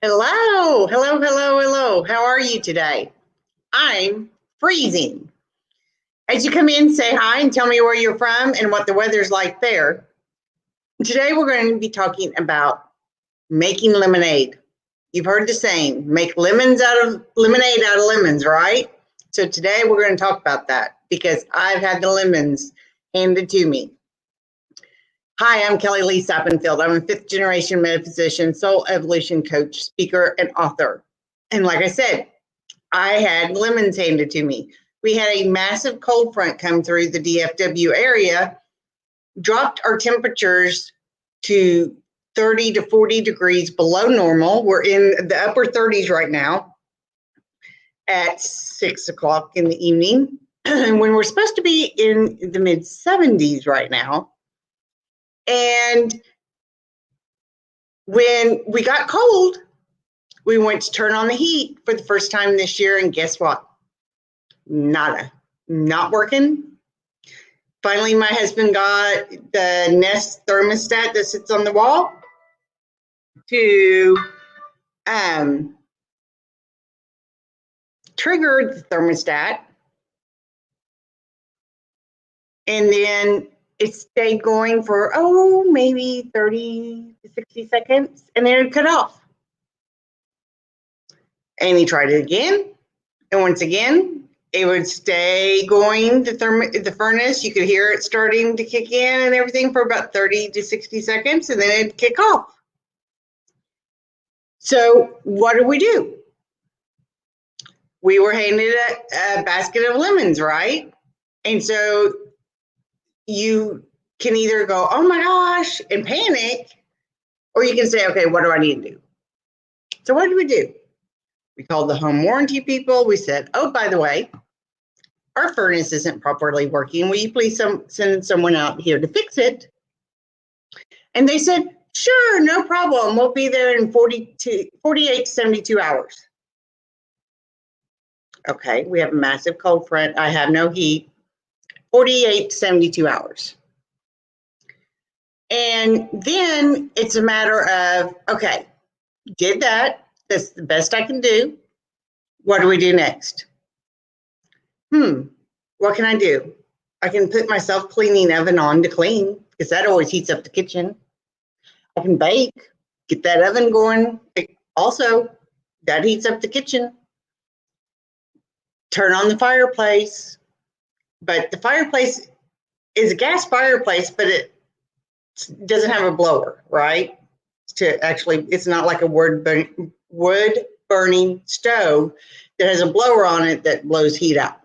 Hello, hello, hello, hello. How are you today? I'm freezing. As you come in, say hi and tell me where you're from and what the weather's like there. Today, we're going to be talking about making lemonade. You've heard the saying, make lemonade out of lemons, right? So today we're going to talk about that because I've had the lemons handed to me. Hi, I'm Kelly Lee Sappenfield. I'm a fifth generation metaphysician, soul evolution coach, speaker, and author. And like I said, I had lemons handed to me. We had a massive cold front come through the DFW area, dropped our temperatures to 30 to 40 degrees below normal. We're in the upper 30s right now at 6 o'clock in the evening. And when we're supposed to be in the mid 70s right now. And when we got cold, we went to turn on the heat for the first time this year. And guess what? Nada, not working. Finally, my husband got the Nest thermostat that sits on the wall to trigger the thermostat. And then it stayed going for, maybe 30 to 60 seconds, and then it cut off. And he tried it again. And once again, it would stay going, the furnace. You could hear it starting to kick in and everything for about 30 to 60 seconds, and then it'd kick off. So what do? We were handed a basket of lemons, right? And so you can either go, oh my gosh, and panic, or you can say, okay, what do I need to do? So what do? We called the home warranty people. We said, oh, by the way, our furnace isn't properly working. Will you please send someone out here to fix it? And they said, sure, no problem. We'll be there in 48 to 72 hours. Okay, we have a massive cold front. I have no heat. 48 to 72 hours. And then it's a matter of, okay, did that. That's the best I can do. What do we do next? What can I do? I can put my self-cleaning oven on to clean because that always heats up the kitchen. I can bake, get that oven going. Also, that heats up the kitchen. Turn on the fireplace. But the fireplace is a gas fireplace, but it doesn't have a blower, right? It's not like a wood burning stove that has a blower on it that blows heat out.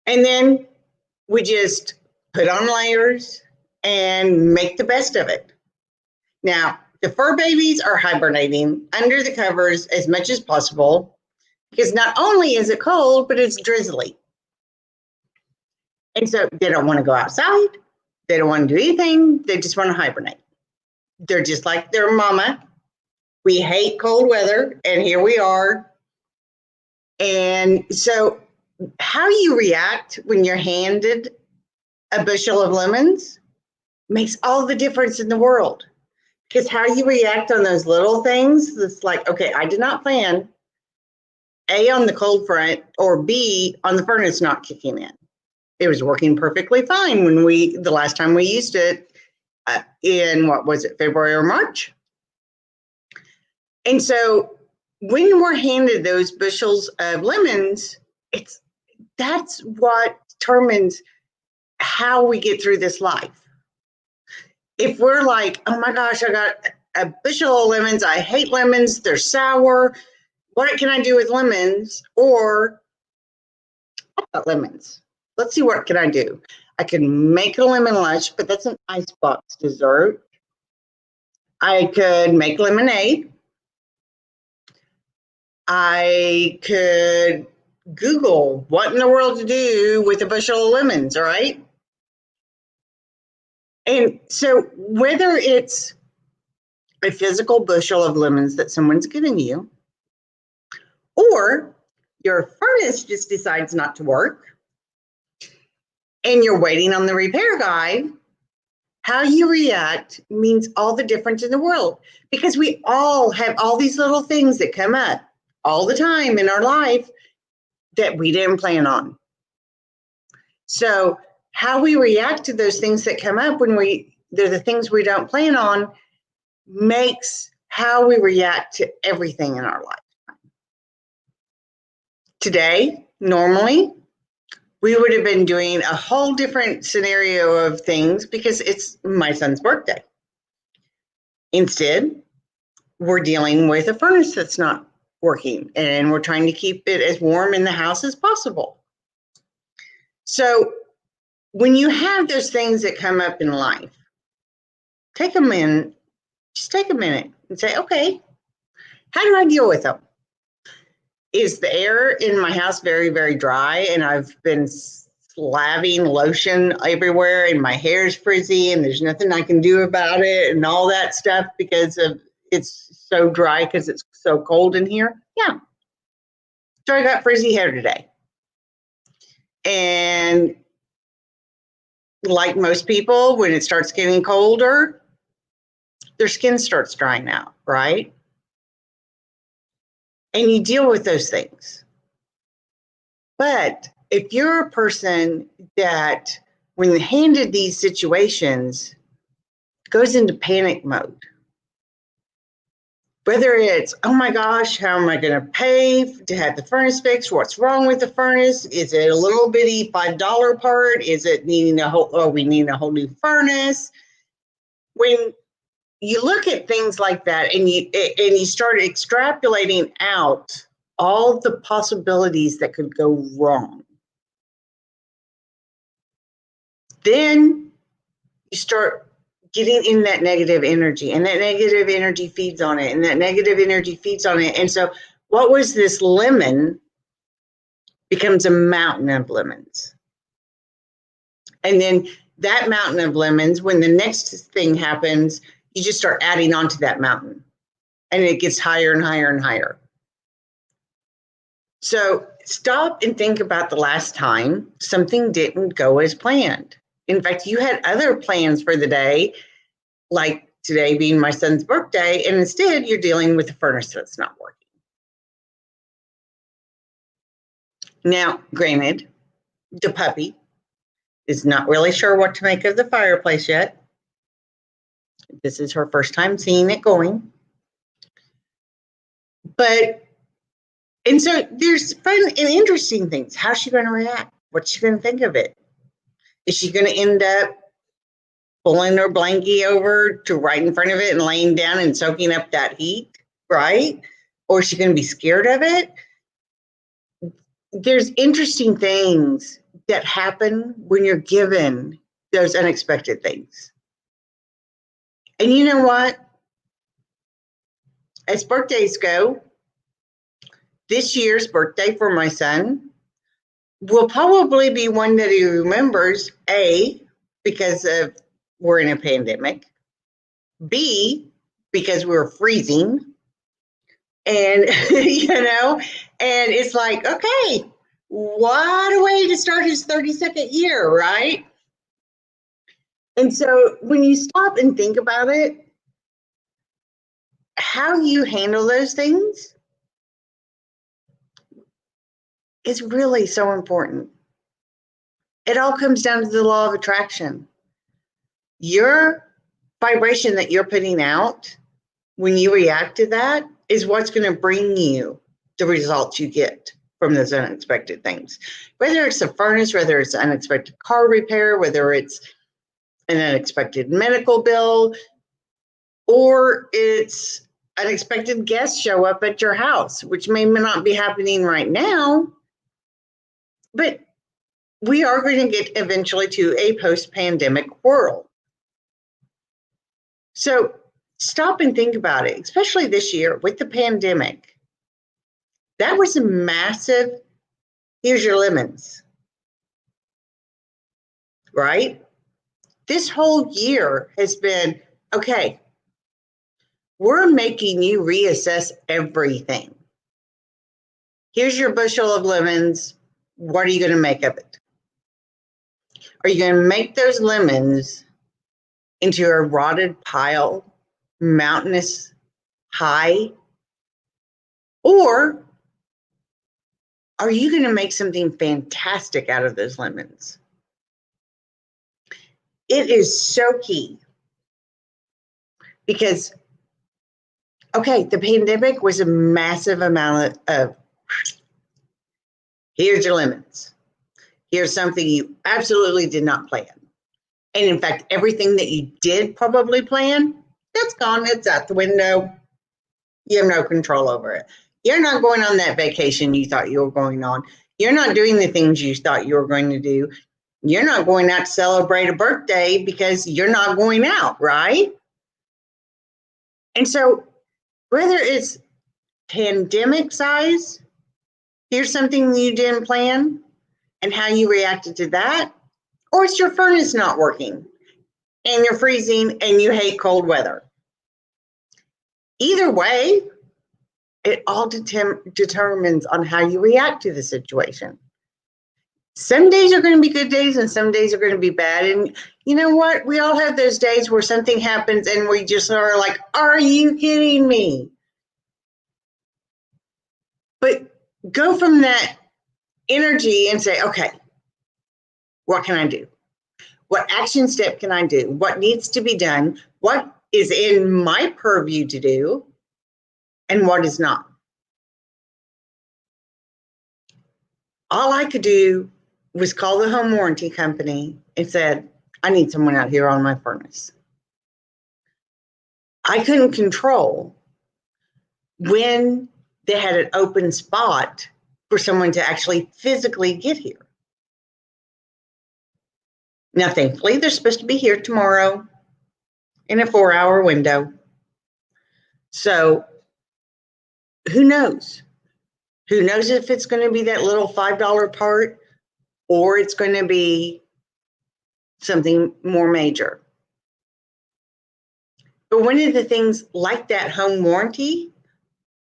And then we just put on layers and make the best of it. Now, the fur babies are hibernating under the covers as much as possible because not only is it cold, but it's drizzly. And so they don't want to go outside. They don't want to do anything. They just want to hibernate. They're just like their mama. We hate cold weather, and here we are. And so how you react when you're handed a bushel of lemons makes all the difference in the world. Because how you react on those little things, it's like, okay, I did not plan A, on the cold front, or B, on the furnace not kicking in. It was working perfectly fine the last time we used it in, February or March? And so when we're handed those bushels of lemons, that's what determines how we get through this life. If we're like, oh my gosh, I got a bushel of lemons, I hate lemons, they're sour, what can I do with lemons? Or I got lemons. Let's see, what can I do? I can make a lemon lunch, but that's an icebox dessert. I could make lemonade. I could Google what in the world to do with a bushel of lemons, right? And so whether it's a physical bushel of lemons that someone's given you, or your furnace just decides not to work, and you're waiting on the repair guy, How you react means all the difference in the world, because we all have all these little things that come up all the time in our life that we didn't plan on. So how we react to those things that come up when they're the things we don't plan on makes how we react to everything in our life. Today, normally, we would have been doing a whole different scenario of things because it's my son's birthday. Instead, we're dealing with a furnace that's not working, and we're trying to keep it as warm in the house as possible. So when you have those things that come up in life, take a minute and say, okay, how do I deal with them? Is the air in my house very, very dry, and I've been slathering lotion everywhere, and my hair's frizzy, and there's nothing I can do about it, and all that stuff because of it's so dry because it's so cold in here? Yeah. So I got frizzy hair today. And like most people, when it starts getting colder, their skin starts drying out, right? And you deal with those things. But if you're a person that, when handed these situations, goes into panic mode, whether it's, oh my gosh, how am I going to pay to have the furnace fixed? What's wrong with the furnace? Is it a little bitty $5 part? Is it needing we need a whole new furnace? When you look at things like that and you start extrapolating out all the possibilities that could go wrong, then you start getting in that negative energy, and that negative energy feeds on it, and that negative energy feeds on it. And so what was this lemon becomes a mountain of lemons. And then that mountain of lemons, when the next thing happens, you just start adding on to that mountain, and it gets higher and higher and higher. So stop and think about the last time something didn't go as planned. In fact, you had other plans for the day, like today being my son's birthday, and instead you're dealing with a furnace that's not working. Now, granted, the puppy is not really sure what to make of the fireplace yet. This is her first time seeing it going. And so there's fun and interesting things. How's she going to react? What's she going to think of it? Is she going to end up pulling her blankie over to right in front of it and laying down and soaking up that heat, right? Or is she going to be scared of it? There's interesting things that happen when you're given those unexpected things. And you know what? As birthdays go, this year's birthday for my son will probably be one that he remembers, A, because we're in a pandemic, B, because we're freezing, and, and it's like, okay, what a way to start his 32nd year, right? And so when you stop and think about it, how you handle those things is really so important. It all comes down to the law of attraction. Your vibration that you're putting out when you react to that is what's going to bring you the results you get from those unexpected things. Whether it's a furnace, whether it's an unexpected car repair, whether it's an unexpected medical bill, or it's unexpected guests show up at your house, which may not be happening right now, but we are going to get eventually to a post-pandemic world. So stop and think about it, especially this year with the pandemic. That was a massive, here's your lemons, right? This whole year has been, okay, we're making you reassess everything. Here's your bushel of lemons. What are you going to make of it? Are you going to make those lemons into a rotted pile, mountainous high? Or are you going to make something fantastic out of those lemons? It is so key because, okay, the pandemic was a massive amount of here's your lemons. Here's something you absolutely did not plan. And in fact, everything that you did probably plan, that's gone. It's out the window. You have no control over it. You're not going on that vacation you thought you were going on. You're not doing the things you thought you were going to do. You're not going out to celebrate a birthday because you're not going out, right? And so whether it's pandemic size, here's something you didn't plan and how you reacted to that, or it's your furnace not working and you're freezing and you hate cold weather. Either way, it all determines on how you react to the situation. Some days are going to be good days and some days are going to be bad. And you know what? We all have those days where something happens and we just are like, are you kidding me? But go from that energy and say, okay, what can I do? What action step can I do? What needs to be done? What is in my purview to do? And what is not? All I could do was call the home warranty company and said, I need someone out here on my furnace. I couldn't control when they had an open spot for someone to actually physically get here. Now, thankfully, they're supposed to be here tomorrow in a 4-hour window. So who knows? Who knows if it's going to be that little $5 part or it's going to be something more major. But one of the things like that home warranty,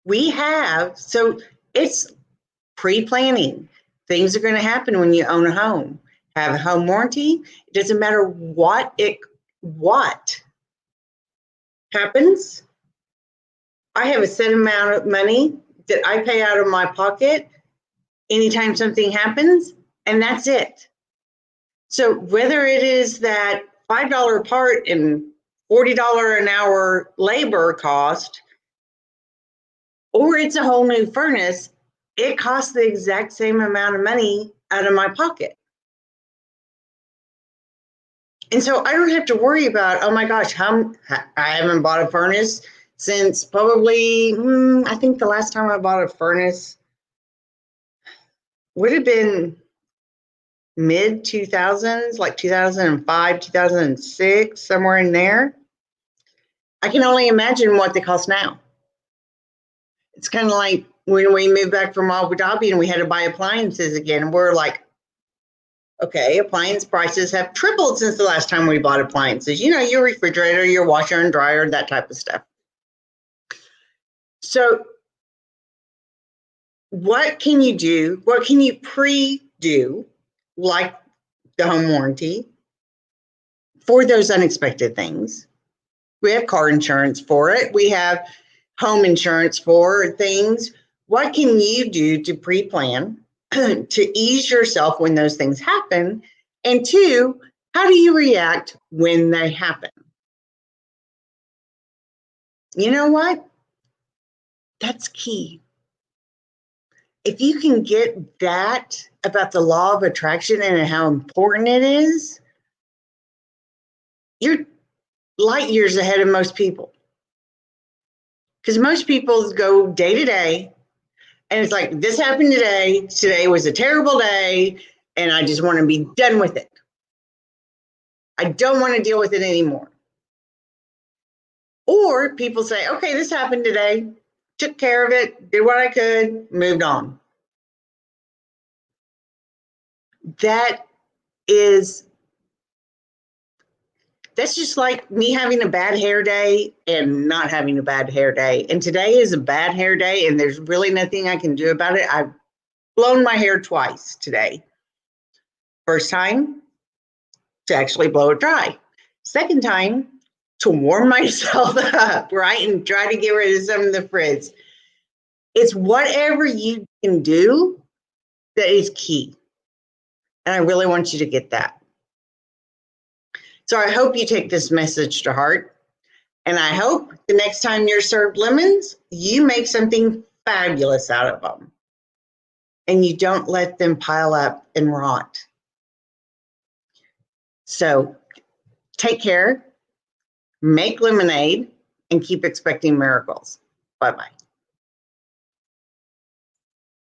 we have, so it's pre-planning. Things are going to happen when you own a home. Have a home warranty. It doesn't matter what happens. I have a set amount of money that I pay out of my pocket anytime something happens, and that's it. So whether it is that $5 part and $40 an hour labor cost, or it's a whole new furnace, it costs the exact same amount of money out of my pocket. And so I don't have to worry about, oh my gosh, I haven't bought a furnace since probably, I think the last time I bought a furnace would have been mid 2000s, like 2005, 2006, somewhere in there. I can only imagine what they cost now. It's kind of like when we moved back from Abu Dhabi and we had to buy appliances again. And we're like, okay, appliance prices have tripled since the last time we bought appliances. You know, your refrigerator, your washer and dryer, that type of stuff. So what can you do? What can you pre-do, like the home warranty, for those unexpected things? We have car insurance for it. We have home insurance for things. What can you do to pre-plan to ease yourself when those things happen? And two, how do you react when they happen? You know what? That's key. If you can get that about the law of attraction and how important it is, you're light years ahead of most people. Because most people go day to day, and it's like, this happened today. Today was a terrible day, and I just want to be done with it. I don't want to deal with it anymore. Or people say, okay, this happened today. Took care of it, did what I could, moved on. That's just like me having a bad hair day and not having a bad hair day. And today is a bad hair day, and there's really nothing I can do about it. I've blown my hair twice today. First time to actually blow it dry. Second time, to warm myself up, right? And try to get rid of some of the frizz. It's whatever you can do that is key. And I really want you to get that. So I hope you take this message to heart. And I hope the next time you're served lemons, you make something fabulous out of them. And you don't let them pile up and rot. So take care, make lemonade, and keep expecting miracles. Bye-bye.